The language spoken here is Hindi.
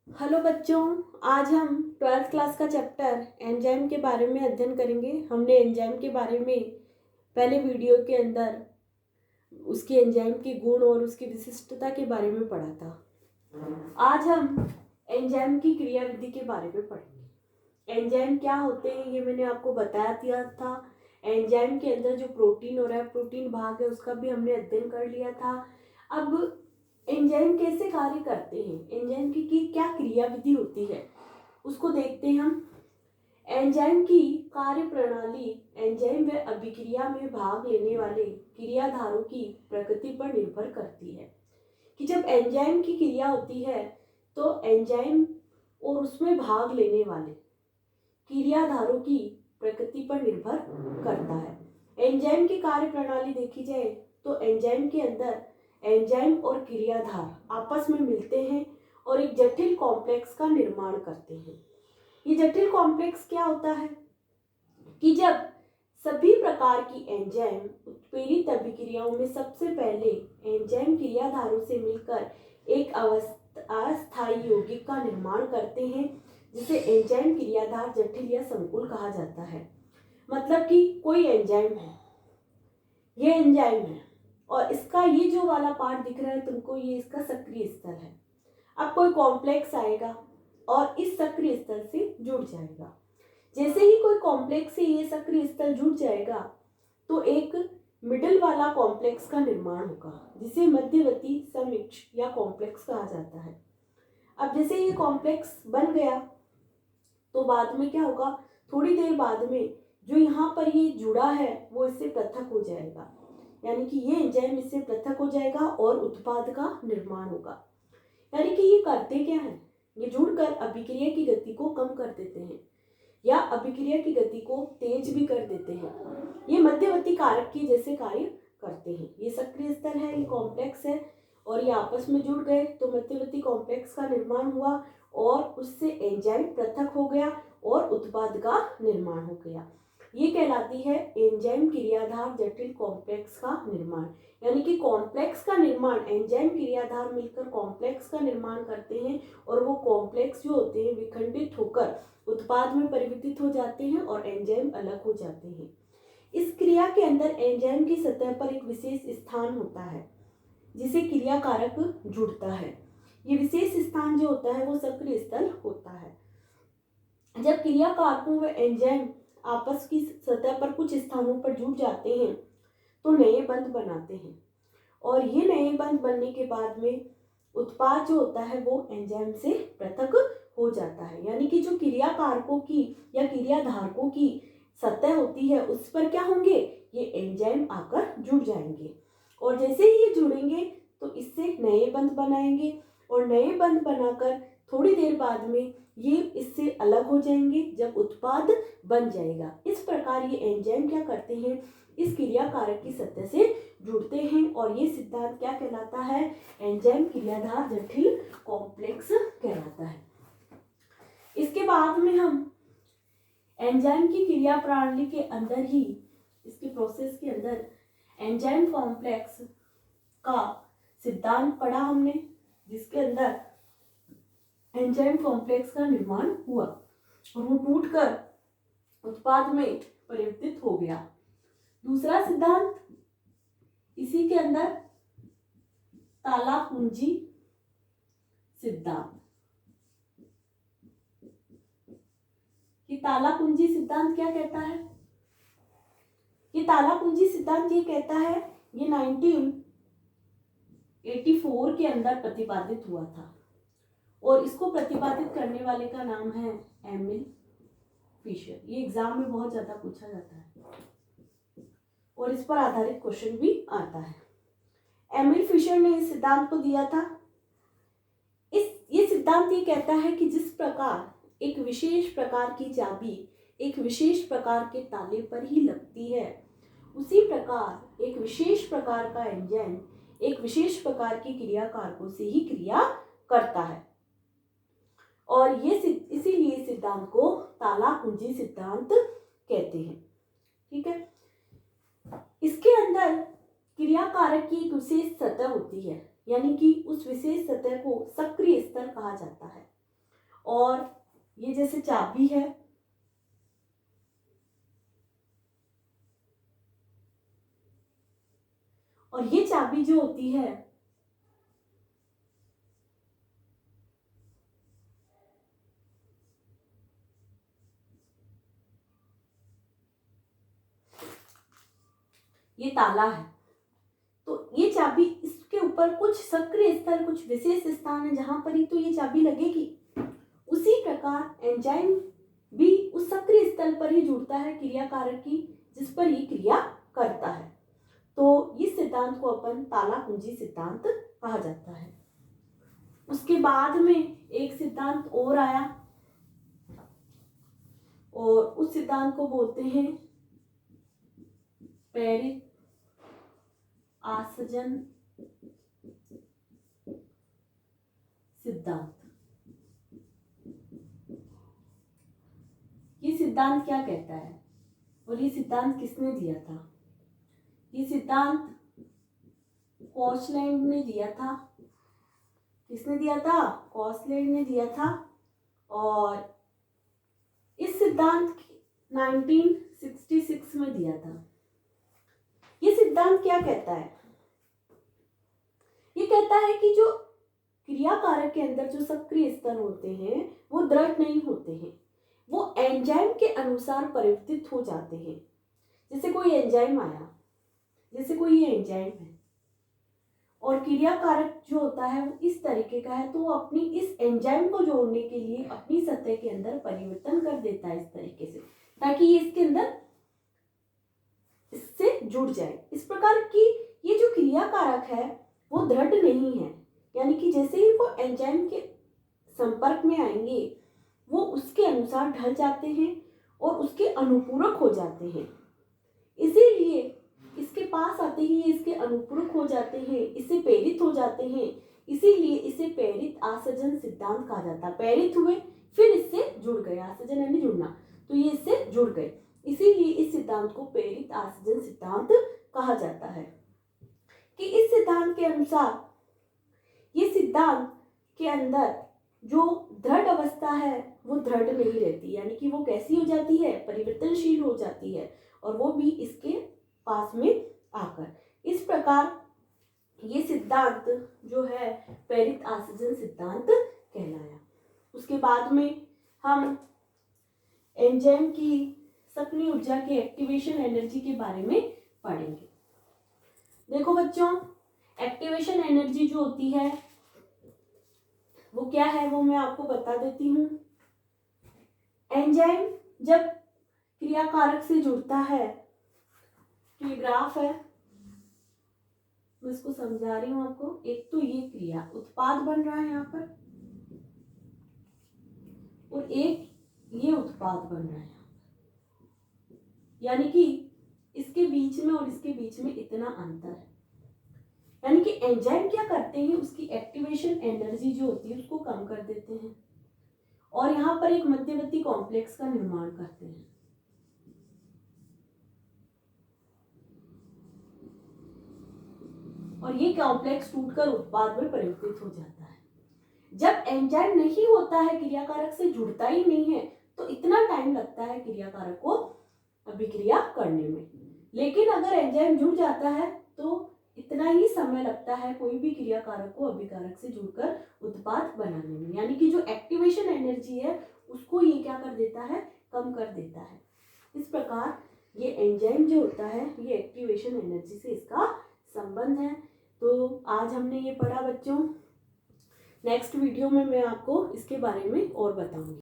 हेलो बच्चों, आज हम 12th क्लास का चैप्टर एंजाइम के बारे में अध्ययन करेंगे। हमने एंजाइम के बारे में पहले वीडियो के अंदर उसके एंजाइम के गुण और उसकी विशिष्टता के बारे में पढ़ा था। आज हम एंजाइम की क्रियाविधि के बारे में पढ़ेंगे। एंजाइम क्या होते हैं ये मैंने आपको बताया दिया था। एंजाइम के अंदर जो प्रोटीन और प्रोटीन भाग है उसका भी हमने अध्ययन कर लिया था। अब एंजाइम कैसे कार्य करते हैं, एंजाइम की क्या क्रियाविधि होती है उसको देखते हैं हम। एंजाइम की कार्य प्रणाली एंजाइम व अभिक्रिया में भाग लेने वाले क्रियाधारों की प्रकृति पर निर्भर करती है। कि जब एंजाइम की क्रिया होती है तो एंजाइम और उसमें भाग लेने वाले क्रियाधारों की प्रकृति पर निर्भर करता है। एंजाइम की कार्य प्रणाली देखी जाए तो एंजाइम के अंदर एंजाइम और क्रियाधार आपस में मिलते हैं और एक जटिल कॉम्प्लेक्स का निर्माण करते हैं। ये जटिल कॉम्प्लेक्स क्या होता है कि जब सभी प्रकार की एंजाइम उत्प्रेरित अभिक्रियाओं में सबसे पहले एंजाइम क्रियाधारों से मिलकर एक अस्थायी यौगिक का निर्माण करते हैं जिसे एंजाइम क्रियाधार जटिल या संकुल कहा जाता है। मतलब कि कोई एंजाइम है, ये एंजाइम है और इसका ये जो वाला पार्ट दिख रहा है तुमको, ये इसका सक्रिय स्थल है। अब कोई कॉम्प्लेक्स आएगा और इस सक्रिय स्थल से जुड़ जाएगा। जैसे ही कोई कॉम्प्लेक्स से ये सक्रिय स्थल जुड़ जाएगा तो एक मिडिल वाला कॉम्प्लेक्स का निर्माण होगा जिसे मध्यवर्ती समिक्ष या कॉम्प्लेक्स कहा जाता है। अब जैसे ये कॉम्प्लेक्स बन गया तो बाद में क्या होगा, थोड़ी देर बाद में जो यहाँ पर ये जुड़ा है वो इससे पृथक हो जाएगा, यानी कि ये एंजाइम इससे पृथक हो जाएगा और उत्पाद का निर्माण होगा। यानी कि ये करते क्या है, ये जुड़कर अभिक्रिया की गति को कम कर देते हैं या अभिक्रिया की गति को तेज भी कर देते हैं। ये मध्यवर्ती कारक के जैसे कार्य करते हैं। ये सक्रिय स्थल है, ये कॉम्प्लेक्स है और ये आपस में जुड़ गए तो मध्यवर्ती कॉम्प्लेक्स का निर्माण हुआ और उससे एंजाइम पृथक हो गया और उत्पाद का निर्माण हो गया। ये कहलाती है एंजाइम क्रियाधार जटिल कॉम्प्लेक्स का निर्माण। यानी कि कॉम्प्लेक्स का निर्माण, एंजाइम क्रियाधार मिलकर कॉम्प्लेक्स का निर्माण करते हैं और वो कॉम्प्लेक्स जो होते हैं विखंडित होकर उत्पाद में परिवर्तित हो जाते हैं और एंजाइम अलग हो जाते हैं। इस क्रिया के अंदर एंजाइम की सतह पर एक विशेष स्थान होता है जिसे क्रिया कारक जुड़ता है। ये विशेष स्थान जो होता है वो सक्रिय स्थल होता है। जब क्रिया कारकों व एंजाइम आपस की सतह पर कुछ स्थानों पर जुड़ जाते हैं तो नए बंध बनाते हैं और ये नए बंध बनने के बाद में उत्पाद जो होता है वो एंजाइम से पृथक हो जाता है। यानी कि जो क्रिया कारकों की या क्रियाधारकों की सतह होती है उस पर क्या होंगे, ये एंजाइम आकर जुड़ जाएंगे और जैसे ही ये जुड़ेंगे तो इससे नए बंध बनाएंगे और नए बंध बनाकर थोड़ी देर बाद में ये इससे अलग हो जाएंगे जब उत्पाद बन जाएगा। इस प्रकार ये एंजाइम क्या करते हैं, इस क्रिया कारक की सतह से जुड़ते हैं और ये सिद्धांत क्या कहलाता है, एंजाइम क्रियाधार जटिल कॉम्प्लेक्स कहलाता है। इसके बाद में हम एंजाइम की क्रिया प्रणाली के अंदर ही, इसकी प्रोसेस के अंदर एंजाइम कॉम्प्लेक्स का सिद्धांत पढ़ा हमने, जिसके अंदर एंजाइम कॉम्प्लेक्स का निर्माण हुआ और वो टूटकर उत्पाद में परिवर्तित हो गया। दूसरा सिद्धांत इसी के अंदर ताला कुंजी सिद्धांत। ये ताला कुंजी सिद्धांत क्या कहता है, ये ताला कुंजी सिद्धांत ये कहता है, ये 1984 के अंदर प्रतिपादित हुआ था और इसको प्रतिपादित करने वाले का नाम है एमिल फिशर। ये एग्जाम में बहुत ज्यादा पूछा जाता है और इस पर आधारित क्वेश्चन भी आता है। एमिल फिशर ने इस सिद्धांत को दिया था। ये सिद्धांत ये कहता है कि जिस प्रकार एक विशेष प्रकार की चाबी एक विशेष प्रकार के ताले पर ही लगती है, उसी प्रकार एक विशेष प्रकार का एंजाइम एक विशेष प्रकार की क्रिया कारकों से ही क्रिया करता है और ये इसीलिए सिद्धांत को ताला कुंजी सिद्धांत कहते हैं। ठीक है, इसके अंदर क्रिया कारक की एक विशेष सतह होती है, यानी कि उस विशेष सतह को सक्रिय स्थल कहा जाता है। और ये जैसे चाबी है, और ये चाबी जो होती है ये ताला है। तो ये चाबी, इसके ऊपर कुछ सक्रिय स्थल, कुछ विशेष स्थान है जहां पर ही तो ये चाबी लगेगी। उसी प्रकार एंजाइम भी उस सक्रिय स्थल पर ही जुड़ता है क्रिया कारक की जिस पर ये क्रिया करता है। तो इस सिद्धांत को अपन ताला कुंजी सिद्धांत कहा जाता है। उसके बाद में एक सिद्धांत और आया और उस सिद्धांत को बोलते हैं प्रेरित आसंजन सिद्धांत। ये सिद्धांत क्या कहता है और ये सिद्धांत किसने दिया था? ये सिद्धांत कॉचलैंड ने दिया था। किसने दिया था? कॉचलैंड ने दिया था। और इस सिद्धांत 1966 में दिया था। ये सिद्धांत क्या कहता है? ये कहता है कि जो क्रिया कारक के अंदर जो सक्रिय स्तर होते हैं वो दृढ़ नहीं होते हैं, वो एंजाइम के अनुसार परिवर्तित हो जाते हैं। जैसे कोई एंजाइम आया, जैसे कोई ये एंजाइम है और क्रिया कारक जो होता है वो इस तरीके का है, तो वो अपनी इस एंजाइम को जोड़ने के लिए अपनी सतह के अंदर परिवर्तन कर देता है इस तरीके से, ताकि ये इसके अंदर इससे जुड़ जाए। इस प्रकार की ये जो क्रिया कारक है वो दृढ़ नहीं है, यानी कि जैसे ही वो एंजाइम के संपर्क में आएंगे वो उसके अनुसार ढल जाते हैं और उसके अनुपूरक हो जाते हैं। इसीलिए इसके पास आते ही इसके अनुपूरक हो जाते हैं, इससे प्रेरित हो जाते हैं। इसीलिए इसे प्रेरित आसंजन सिद्धांत कहा जाता है। प्रेरित हुए फिर इससे जुड़ गए, आसंजन यानी जुड़ना, तो ये इससे जुड़ गए, इसीलिए इस सिद्धांत को प्रेरित आसंजन सिद्धांत कहा जाता है। कि इस सिद्धांत के अनुसार ये सिद्धांत के अंदर जो दृढ़ अवस्था है वो दृढ़ नहीं रहती, यानी कि वो कैसी हो जाती है? परिवर्तनशील हो जाती है, और वो भी इसके पास में आकर। इस प्रकार ये सिद्धांत जो है प्रेरित आसंजन सिद्धांत कहलाया। उसके बाद में हम एंजाइम की सक्रिय ऊर्जा के एक्टिवेशन एनर्जी के बारे में पढ़ेंगे। देखो बच्चों, एक्टिवेशन एनर्जी जो होती है वो क्या है वो मैं आपको बता देती हूँ। एंजाइम जब क्रिया कारक से जुड़ता है, तो ये ग्राफ है, मैं इसको समझा रही हूँ आपको। एक तो ये क्रिया उत्पाद बन रहा है यहाँ पर, और एक ये उत्पाद बन रहा है यहाँ पर, यानी कि इसके बीच में और इसके बीच में इतना अंतर है। यानी कि एंजाइम क्या करते हैं, उसकी एक्टिवेशन एनर्जी जो होती है उसको कम कर देते हैं और यहाँ पर एक मध्यवर्ती कॉम्प्लेक्स का निर्माण करते हैं। और ये कॉम्प्लेक्स टूटकर उत्पाद में परिवर्तित हो जाता है। जब एंजाइम नहीं होता है, क्रियाकारक से जुड़ता ही नहीं है, तो इतना टाइम लगता है क्रियाकारक को अभिक्रिया करने में। लेकिन अगर एंजाइम जुड़ जाता है तो इतना ही समय लगता है कोई भी क्रियाकारक को अभिकारक से जुड़कर उत्पाद बनाने में। यानी कि जो एक्टिवेशन एनर्जी है उसको ये क्या कर देता है? कम कर देता है। इस प्रकार ये एंजाइम जो होता है ये एक्टिवेशन एनर्जी से इसका संबंध है। तो आज हमने ये पढ़ा बच्चों। नेक्स्ट वीडियो में मैं आपको इसके बारे में और बताऊंगी।